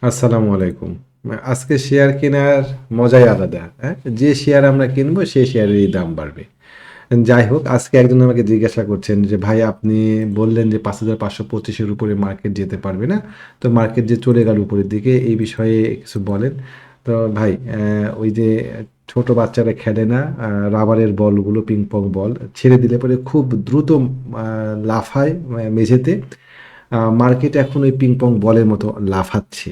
আসসালামু আলাইকুম। আজকে শেয়ার কেনার মজাই আলাদা। হ্যাঁ? যে শেয়ার আমরা কিনবো সেই শেয়ারেরই দাম বাড়বে। যাই হোক, আজকে একজন আমাকে জিজ্ঞাসা করছেন যে, "ভাই আপনি বললেন যে ৫,৫২৫ এর উপরে মার্কেট যেতে পারবে না। তো মার্কেট যে চলে গেল উপরের দিকে এই বিষয়ে কিছু বলেন।" তো ভাই ওই যে ছোট বাচ্চারা খেলে না রাবারের বলগুলো পিং পং বল ছেড়ে দিলে পরে খুব দ্রুত লাফায় মেঝেতে। মার্কেট এখন ওই পিং পং বলের মতো লাফাচ্ছে।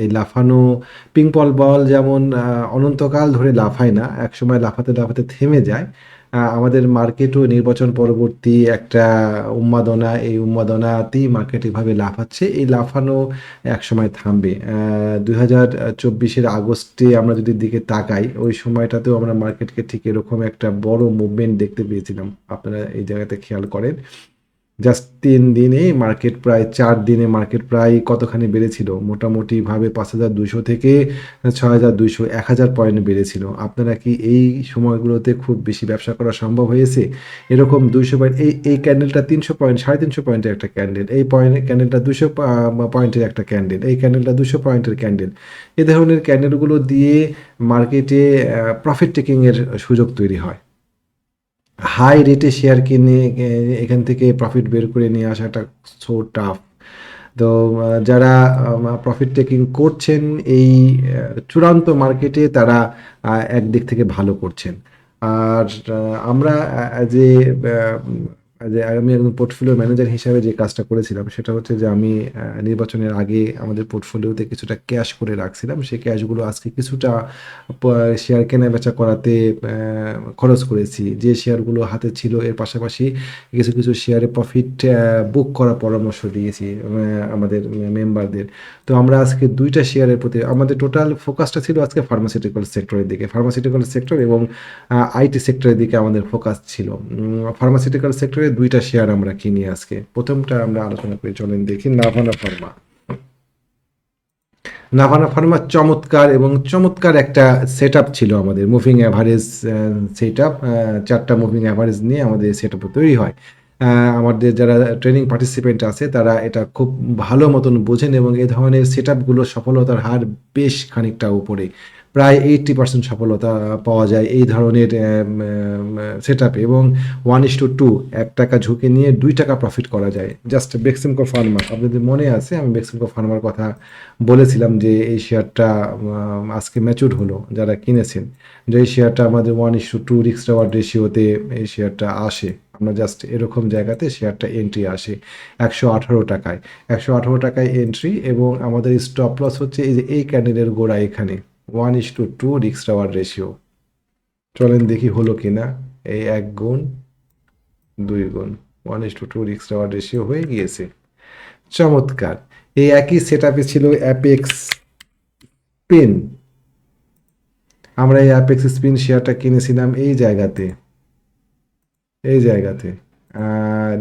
এই লাফানো পিং পং বল যেমন অনন্তকাল ধরে লাফায় না, একসময় লাফাতে, লাফাতে থেমে যায়। আমাদের মার্কেটও নির্বাচন পরবর্তী একটা উন্মাদনা, এই উন্মাদনাতেই মার্কেট এভাবে লাফাচ্ছে। এই লাফানো একসময় থামবে। ২০২৪ এর আগস্টে আমরা যদি দিকে তাকাই, ওই সময়টাতেও আমরা মার্কেটকে ঠিক এরকম একটা বড় মুভমেন্ট দেখতে পেয়েছিলাম। আপনারা এই জায়গাতে খেয়াল করেন। জাস্ট ৩ দিনে মার্কেট প্রায় ৪ দিনে মার্কেট প্রায় কতখানি বেড়েছিল? মোটামুটিভাবে ৫,২০০ থেকে ৬,২০০ ১,০০০ পয়েন্ট বেড়েছিল। আপনারা কি এই সময়গুলোতে খুব বেশি ব্যবসা করা সম্ভব হয়েছে? এরকম ২০০ পয়েন্ট এই ক্যান্ডেলটা ৩০০ পয়েন্ট ৩৫০ পয়েন্টের একটা ক্যান্ডেল। এই ক্যান্ডেলটা ২০০ পয়েন্টের একটা ক্যান্ডেল। এই ক্যান্ডেলটা ২০০ পয়েন্টের ক্যান্ডেল। এ ধরনের ক্যান্ডেলগুলো দিয়ে মার্কেটে প্রফিট টেকিং এর সুযোগ তৈরি হয়। হাই রেটে শেয়ার কিনে এখান থেকে প্রফিট বের করে নিয়ে আসাটা সো টাফ। তো যারা প্রফিট টেকিং করছেন এই চূড়ান্ত মার্কেটে তারা একদিক থেকে ভালো করছেন। আর আমরা অ্যাজ এ আমি একজন পোর্টফোলিও ম্যানেজার হিসাবে যে কাজটা করেছিলাম সেটা হচ্ছে যে আমি নির্বাচনের আগে আমাদের পোর্টফোলিওতে কিছুটা ক্যাশ করে রাখছিলাম। সেই ক্যাশগুলো আজকে কিছুটা প শেয়ার কেনা-বেচা করাতে খরচ করেছি। যে শেয়ারগুলো হাতে ছিল এর পাশাপাশি কিছু, কিছু শেয়ারে প্রফিট বুক করার পরামর্শ দিয়েছি আমাদের মেম্বারদের। তো আমরা আজকে ২ টা শেয়ারের প্রতি আমাদের টোটাল ফোকাসটা ছিল আজকে ফার্মাসিউটিক্যাল সেক্টরের দিকে। ফার্মাসিউটিক্যাল সেক্টর এবং আইটি সেক্টরের দিকে আমাদের ফোকাস ছিল। ফার্মাসিউটিক্যাল সেক্টরে ২ টা শেয়ার আমরা কিনি আজকে। ১ম টা আমরা আলোচনা করি চলেন দেখি নাভানা ফার্মা। নাভানা ফার্মা চমৎকার এবং চমৎকার একটা সেটআপ ছিল আমাদের। মুভিং এভারেজ সেটআপ ৪ টা মুভিং এভারেজ নিয়ে আমাদের সেটআপ তৈরি হয়। আ আমাদের যারা ট্রেনিং পার্টিসিপেন্ট আছে তারা এটা খুব ভালো মতন বোঝেন এবং এ ধরনের সেটআপ গুলোর সফলতার হার বেশ খানিকটা উপরে। প্রায় 80% সফলতা পাওয়া যায় এই ধরনের সেটআপে এবং 1:2 ৳১ ঝুঁকি নিয়ে ৳২ প্রফিট করা যায়। জাস্ট বেক্সিমকো ফার্মা আপনাদের মনে আছে আমি বেক্সিমকো ফার্মার কথা বলেছিলাম যে এই শেয়ারটা আজকে ম্যাচিউর হলো যারা কিনেছেন। যে এই শেয়ারটা আমাদের 1:2 রিস্ক রিওয়ার্ড রেশিওতে এই শেয়ারটা আসে। আমরা জাস্ট এরকম জায়গাতে শেয়ারটা এন্ট্রি আসে ৳১১৮ ৳১১৮ এন্ট্রি এবং আমাদের স্টপ লস হচ্ছে এই যে এই ক্যান্ডেলের গোড়া এখানে 1:2 রিস্ক রিওয়ার্ড রেশিও। চলেন দেখি হলো কিনা। এই ১ গুণ, ২ গুণ 1:2 রিস্ক রিওয়ার্ড রেশিও হয়ে গিয়েছে। চমৎকার! এই একই সেটআপে ছিল অ্যাপেক্স স্পিন। আমরা এই অ্যাপেক্স স্পিন শেয়ারটা কিনেছিলাম এই জায়গাতে, এই জায়গাতে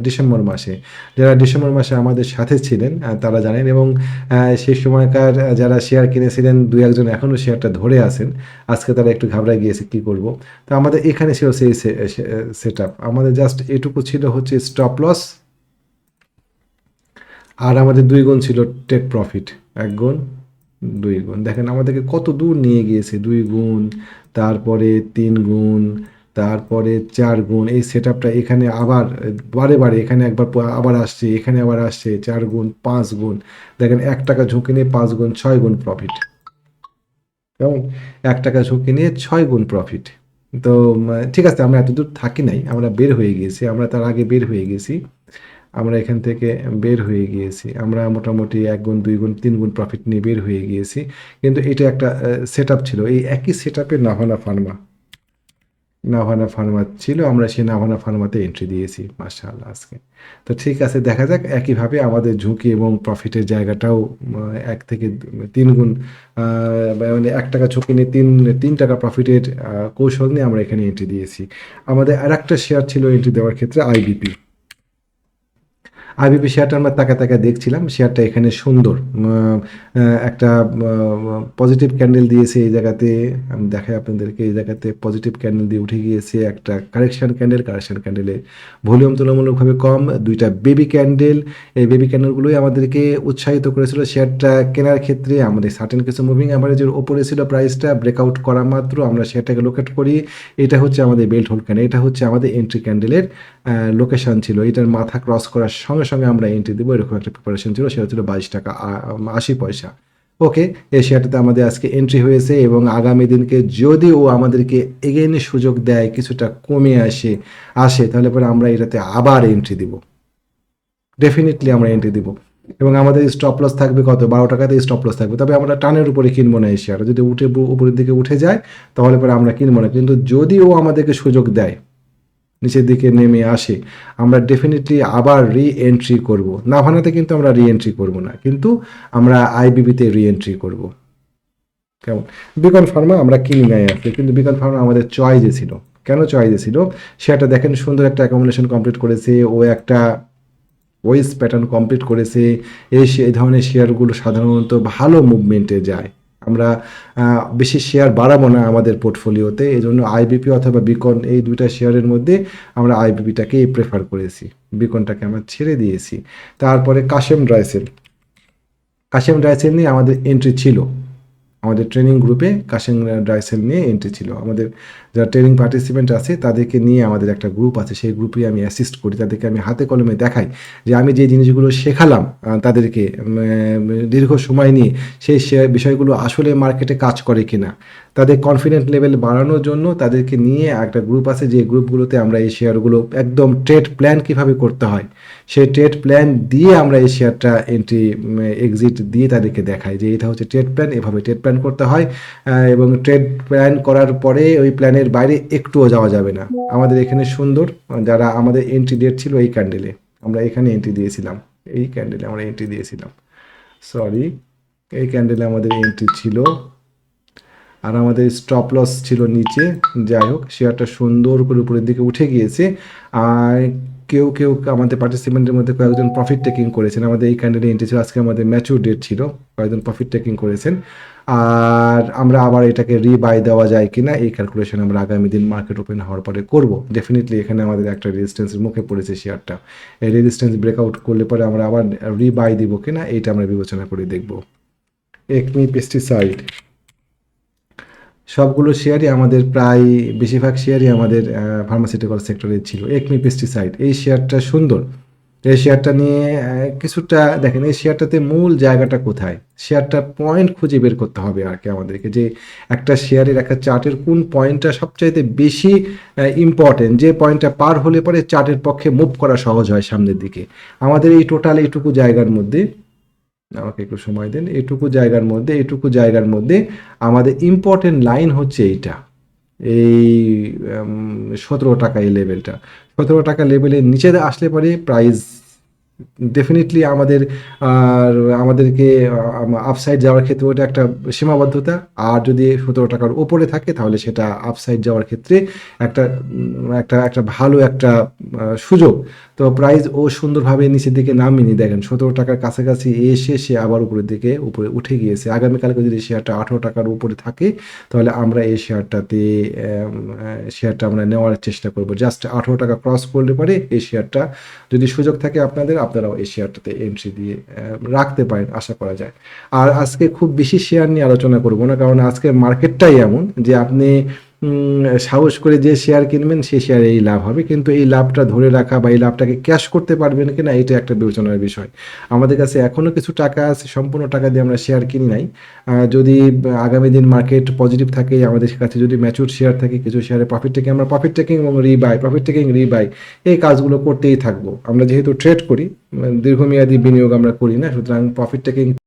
ডিসেম্বর মাসে। যারা ডিসেম্বর মাসে আমাদের সাথে ছিলেন তারা জানেন এবং সেই সময়কার যারা শেয়ার কিনেছিলেন ২-১ জন এখনো শেয়ারটা ধরে আছেন। আজকে তারা একটু ঘাবড়ায় গিয়েছে কি করব? তো আমাদের এখানে ছিল সেই সেটআপ। আমাদের জাস্ট এটুকু ছিল হচ্ছে স্টপ লস আর আমাদের ২ গুণ ছিল টেক প্রফিট। ১ গুণ, ২ গুণ। দেখেন আমাদেরকে কত দূর নিয়ে গিয়েছে। ২ গুণ, তারপরে ৩ গুণ, তারপরে ৪ গুণ। এই সেটআপটা এখানে আবার বারে, বারে এখানে একবার আবার আসছে, এখানে আবার আসছে ৪ গুণ, ৫ গুণ। দেখেন ৳১ ঝুঁকি নিয়ে ৫ গুণ, ৬ গুণ প্রফিট। কেমন? ৳১ ঝুঁকি নিয়ে ৬ গুণ প্রফিট। তো ঠিক আছে আমরা এতদূর থাকি নাই। আমরা বের হয়ে গিয়েছি। আমরা তার আগে বের হয়ে গেছি। আমরা এখান থেকে বের হয়ে গিয়েছি। আমরা মোটামুটি ১ গুণ, ২ গুণ, ৩ গুণ প্রফিট নিয়ে বের হয়ে গিয়েছি। কিন্তু এটা একটা সেটআপ ছিল। এই একই সেটআপে নাভানা ফার্মা ছিল। আমরা সেই নাভানা ফার্মাতে এন্ট্রি দিয়েছি মাশাআল্লাহ আজকে। তো ঠিক আছে দেখা যাক একইভাবে আমাদের ঝুঁকি এবং প্রফিটের জায়গাটাও ১ থেকে ৩ গুণ আ মানে ৳১ ঝুঁকি নিয়ে ৳৩ প্রফিটের কৌশল নিয়ে আমরা এখানে এন্ট্রি দিয়েছি। আমাদের আরেকটা শেয়ার ছিল এন্ট্রি দেওয়ার ক্ষেত্রে আইবিপি। আইবিপি শেয়ারটা আমরা তাকে তাকে দেখছিলাম, শেয়ারটা এখানে সুন্দর একটা পজিটিভ ক্যান্ডেল দিয়েছে এই জায়গাতে, আমি দেখাই আপনাদেরকে, এই জায়গাতে পজিটিভ ক্যান্ডেল দিয়ে উঠে গিয়েছে, একটা কারেকশন ক্যান্ডেলে ভলিউম তুলনামূলকভাবে কম, দুইটা বেবি ক্যান্ডেল, এই বেবি ক্যান্ডেলগুলোই আমাদেরকে উৎসাহিত করেছিল শেয়ারটা কেনার ক্ষেত্রে। আমাদের সার্টেন কিছু মুভিং অ্যাভারেজের ওপরে ছিল প্রাইসটা, ব্রেকআউট করা মাত্র আমরা শেয়ারটাকে লোকেট করি, এটা হচ্ছে আমাদের বেল্ট হোল্ড ক্যান্ডেল, এটা হচ্ছে আমাদের এন্ট্রি ক্যান্ডেলের লোকেশন ছিল, এটার মাথা ক্রস করার সঙ্গে সঙ্গে আমরা এন্ট্রি দেবো, এরকম একটা প্রিপারেশন ছিল, সেটা ছিল 22 টাকা 80 পয়সা। ওকে, এই শেয়ারটাতে আমাদের আজকে এন্ট্রি হয়েছে এবং আগামী দিনকে যদি ও আমাদেরকে এগেইন সুযোগ দেয়, কিছুটা কমে আসে তাহলে পরে আমরা এটাতে আবার এন্ট্রি দিব, ডেফিনেটলি আমরা এন্ট্রি দিব। এবং আমাদের স্টপ লস থাকবে কত, 12 টাকাতে স্টপ লস থাকবে, তবে আমরা টানের উপরে কিনবো না এই শেয়ারটা, যদি উপরের দিকে উঠে যায় তাহলে পরে আমরা কিনবো না, কিন্তু যদি ও আমাদেরকে সুযোগ দেয়, নিচের দিকে নেমে আসে, আমরা ডেফিনেটলি আবার রি এন্ট্রি করবো। নাভানাতে কিন্তু আমরা রি এন্ট্রি করবো না, কিন্তু আমরা আইবিবিতে রি এন্ট্রি করবো। কেমন, বিকন ফার্মা আমরা কিনি নাই আসলে, কিন্তু বিকন ফার্মা আমাদের চয়েসে ছিল। কেন চয়েসে ছিল, সেটা দেখেন, সুন্দর একটা অ্যাকোমোডেশন কমপ্লিট করেছে, ও একটা ওয়েস প্যাটার্ন কমপ্লিট করেছে। এই ধরনের শেয়ারগুলো সাধারণত ভালো মুভমেন্টে যায়। আমরা বেশি শেয়ার বাড়াবো না আমাদের পোর্টফোলিওতে, এই জন্য আইবিপি অথবা বিকন এই দুইটা শেয়ারের মধ্যে আমরা আইবিপিটাকেই প্রেফার করেছি, বিকনটাকে আমরা ছেড়ে দিয়েছি। তারপরে কাশেম ড্রাইসেল নিয়ে আমাদের এন্ট্রি ছিল, আমাদের ট্রেনিং গ্রুপে কাশেম ড্রাইসেল নিয়ে এন্ট্রি ছিল। আমাদের যারা ট্রেনিং পার্টিসিপেন্ট আছে তাদেরকে নিয়ে আমাদের একটা গ্রুপ আছে, সেই গ্রুপে আমি অ্যাসিস্ট করি, তাদেরকে আমি হাতে কলমে দেখাই যে আমি যে জিনিসগুলো শেখালাম তাদেরকে দীর্ঘ সময় নিয়ে, সেই বিষয়গুলো আসলে মার্কেটে কাজ করে কিনা, তাদের কনফিডেন্ট লেভেল বাড়ানোর জন্য তাদেরকে নিয়ে একটা গ্রুপ আছে, যে গ্রুপগুলোতে আমরা এই শেয়ারগুলো একদম ট্রেড প্ল্যান কীভাবে করতে হয় সেই ট্রেড প্ল্যান দিয়ে আমরা এই শেয়ারটা এন্ট্রি এক্সিট দিয়ে তাদেরকে দেখাই যে এটা হচ্ছে ট্রেড প্ল্যান, এভাবে ট্রেড প্ল্যান করতে হয়, এবং ট্রেড প্ল্যান করার পরে ওই প্ল্যানের বাইরে একটুও যাওয়া যাবে না। আমাদের এখানে সুন্দর, যারা আমাদের এন্ট্রি ডেট ছিল এই ক্যান্ডেলে, আমরা এখানে এন্ট্রি দিয়েছিলাম, এই ক্যান্ডেলে আমরা এন্ট্রি দিয়েছিলাম, সরি এই ক্যান্ডেলে আমাদের এন্ট্রি ছিল, আর আমাদের স্টপ লস ছিল নিচে। যাই হোক, শেয়ারটা সুন্দর করে উপরের দিকে উঠে গিয়েছে। আর কেউ আমাদের পার্টিসিপেন্টের মধ্যে কয়েকজন প্রফিট টেকিং করেছেন, আমাদের এই ক্যান্ডেলে এন্ট্রি ছিল, আজকে আমাদের ম্যাচিউর ডেট ছিল, কয়েকজন প্রফিট টেকিং করেছেন। আর আমরা আবার এটাকে রিবাই দেওয়া যায় কিনা এই ক্যালকুলেশন আমরা আগামী দিন মার্কেট ওপেন হওয়ার পরে করব। ডেফিনেটলি এখানে আমাদের একটা রেজিস্ট্যান্সের মুখে পড়েছে শেয়ারটা, এই রেজিস্ট্যান্স ব্রেকআউট করলে পরে আমরা আবার রিবাই দিব কিনা এইটা আমরা বিবেচনা করে দেখব। একমি পেস্টিসাইড, সবগুলো শেয়ারই আমাদের প্রায় বেশিরভাগ শেয়ারই আমাদের ফার্মাসিউটিক্যাল সেক্টরে ছিল। একমি পেস্টিসাইড, এই শেয়ারটা সুন্দর, এই শেয়ারটা নিয়ে কিছুটা দেখেন, এই শেয়ারটাতে মূল জায়গাটা কোথায়, শেয়ারটার পয়েন্ট খুঁজে বের করতে হবে আর কি আমাদেরকে, যে একটা শেয়ারের একটা চার্টের কোন পয়েন্টটা সবচাইতে বেশি ইম্পর্টেন্ট, যে পয়েন্টটা পার হলে পরে চার্টের পক্ষে মুভ করা সহজ হয় সামনের দিকে। আমাদের এই টোটাল এইটুকু জায়গার মধ্যে, আমাকে একটু সময় দেন, এইটুকু জায়গার মধ্যে আমাদের ইম্পর্টেন্ট লাইন হচ্ছে এইটা, এই 17 টাকা, এই লেভেলটা 17 টাকা লেভেলের নিচে আসলে পরে প্রাইস ডেফিনেটলি আমাদেরকে আপসাইড যাওয়ার ক্ষেত্রে ওটা একটা সীমাবদ্ধতা, আর যদি 17 টাকার উপরে থাকে তাহলে সেটা আপসাইড যাওয়ার ক্ষেত্রে একটা একটা একটা ভালো একটা সুযোগ। তো প্রাইস ও সুন্দরভাবে নিচের দিকে নামিয়ে দেখেন, 17 টাকার কাছাকাছি এসে সে আবার উপরে উঠে গিয়েছে। আগামীকালকে যদি শেয়ারটা 18 টাকার উপরে থাকে তাহলে আমরা এই শেয়ারটা আমরা নেওয়ার চেষ্টা করব। জাস্ট 18 টাকা ক্রস করলে পরে এই শেয়ারটা যদি সুযোগ থাকে আপনারাও এই শেয়ারটাতে এন্ট্রি দিয়ে রাখতে পারেন, আশা করা যায়। আর আজকে খুব বেশি শেয়ার নিয়ে আলোচনা করব না, কারণ আজকে মার্কেটটাই এমন যে আপনি সাহস করে যে শেয়ার কিনবেন সেই শেয়ারে এই লাভ হবে, কিন্তু এই লাভটা ধরে রাখা বা এই লাভটাকে ক্যাশ করতে পারবেন কিনা এটা একটা বিবেচনার বিষয়। আমাদের কাছে এখনও কিছু টাকা আছে, সম্পূর্ণ টাকা দিয়ে আমরা শেয়ার কিনি নাই। যদি আগামী দিন মার্কেট পজিটিভ থাকে, আমাদের কাছে যদি ম্যাচিউর শেয়ার থাকে, কিছু শেয়ারে আমরা প্রফিট টেকিং এবং রিবাই এই কাজগুলো করতেই থাকবো। আমরা যেহেতু ট্রেড করি, দীর্ঘমেয়াদী বিনিয়োগ আমরা করি না, সুতরাং প্রফিট টেকিং